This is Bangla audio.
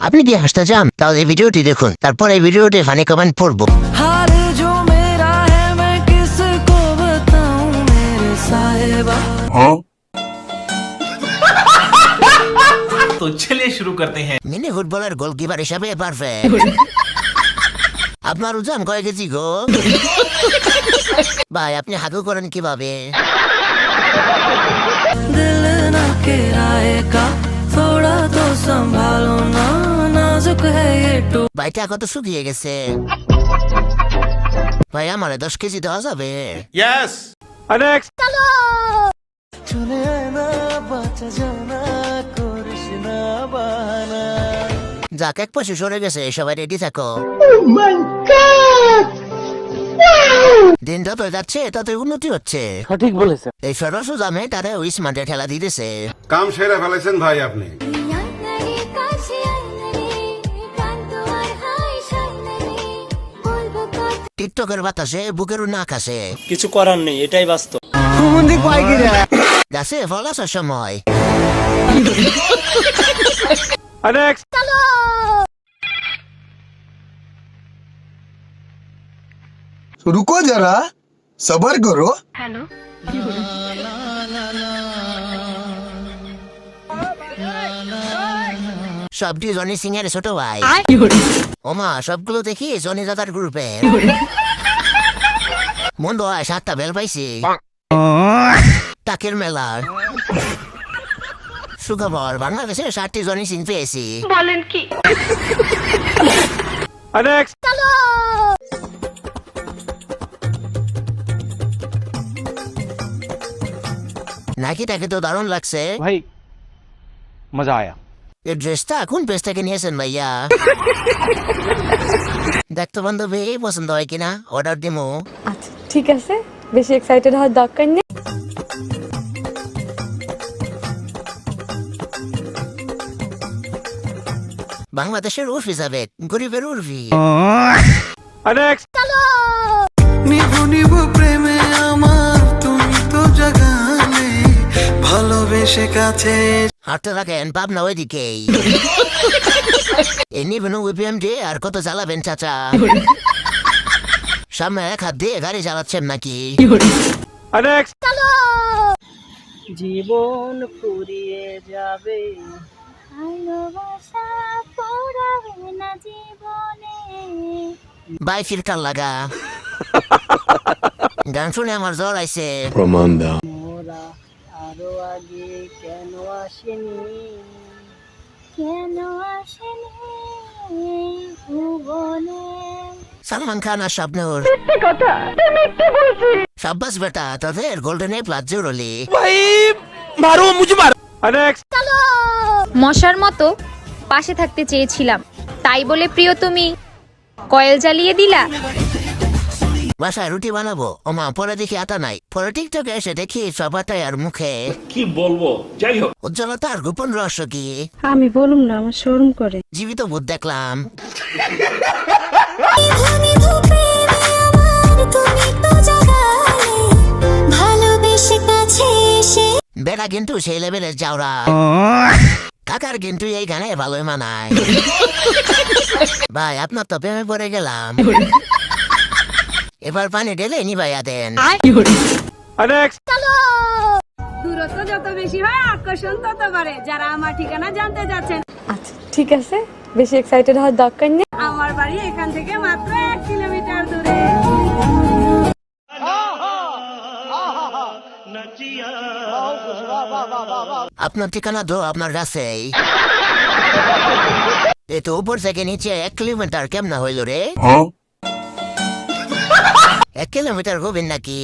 আপনি কি হাসতে চান তাহলে এই ভিডিওটি দেখুন, তারপর এই ভিডিওটি ফানি কমেন্ট পড়বো। तो चलिए शुरू करते हैं। মিনি ফুটবলের গোলকিপার হিসাবে পারফেক্ট। আপনার ওজন কয় কেজি গো? ভাই আপনি হাগু করেন কিভাবে? ভাইটা কত শুকিয়ে গেছে। ভাই আমার 10 কেজি দেওয়া যাবে? यस। যাক এক পাশে সরে গেছে, সবাই রেডি থাকো। দিন যত যাচ্ছে ততই উন্নতি হচ্ছে। সঠিক বলেছে। এই সরসু জামে তারা উইস মাঠে ঠেলা দিতেছে। কাম সেরা ফেলেছেন ভাই আপনি। টিকটকের বাতাসে বুকেরও নাক আসে। কিছু করার নেই, এটাই বাস্তব। গাছে ফল আসার সময়। रुको जरा सबर करो। সবটি জনি সিং এর ছোট ভাই। ওমা সবগুলো দেখি জনি দাদার গ্রুপে। মন্দ হয় 7টা বেল পাইছি টাকের মেলার। সুখবর, বাংলাদেশে 7টি জনি সিং পেয়েছি। বলেন কি? নাকিটাকে তো দারুণ লাগছে ভাই মজা আয়া। এই ড্রেসটা কোন পেজ থেকে নিয়েছেন ভাইয়া? দেখতো বান্ধবী পছন্দ হয় কিনা, অর্ডার দিমু। আচ্ছা ঠিক আছে, বেশি এক্সাইটেড হওয়ার দরকার নেই। বাংলাদেশের উর্ফি যাবে, গরিবের উর্ফি। নিভু নিভু প্রেমে আমার তুমি তো জাগালে, ভালোবেসে কাছে হাঁটতে থাকেন পাবনা ওইদিকেই। এমনি বেনু উইপিএম দিয়ে আর কত চালাবেন চাচা? সামনে এক হাত দিয়ে গাড়ি চালাচ্ছেন নাকি? জীবন ফুরিয়ে যাবে। বাই ফিল্টার লাগা। গান শুনে আমার জ্বর আইছে। মোরা আরো আগে কেন আসেনি? সালমান খান আর শাবনূর। শাব্বাস বেটা, তোদের গোল্ডেন এ প্লাস জুরলি। ভাই মারো মুঝে মারো। মশার মতো পাশে থাকতে চেয়েছিলাম, তাই বলে প্রিয় তুমি কয়েল জ্বালিয়ে দিলা। বাসায় রুটি বানাবো, ওমা পরে দেখি আটা নাই। পরে টিকটকে এসে দেখি সবাটাই আর মুখে। কি বলবো, যাই হোক। উজ্জ্বলতার গোপন রহস্য কি? আমি বলুম না, আমার শরম করে। জীবিত ভূত দেখলাম। বেড়া কিন্তু সেই লেভেলের যাওরা। কাকার কিন্তু এই গানে ভালোই মানায়। ভাই আপনার তো প্রেমে পড়ে গেলাম। এবার পানি ঢেলে নিভাইয়া দেন। দূরত্ব যত বেশি হয় আকর্ষণ তত বাড়ে। যারা আমার ঠিকানা জানতে যাচ্ছেন, আচ্ছা ঠিক আছে, বেশি এক্সাইটেড হওয়ার দরকার নেই। আমার বাড়ি এখান থেকে মাত্র 1 কিলোমিটার দূরে। আপনার ঠিকানা তো আপনার কাছেই। এ তো উপর থেকে নিচে 1 কিলোমিটার কেমনা হইল রে? 1 কিলোমিটার হবেন নাকি?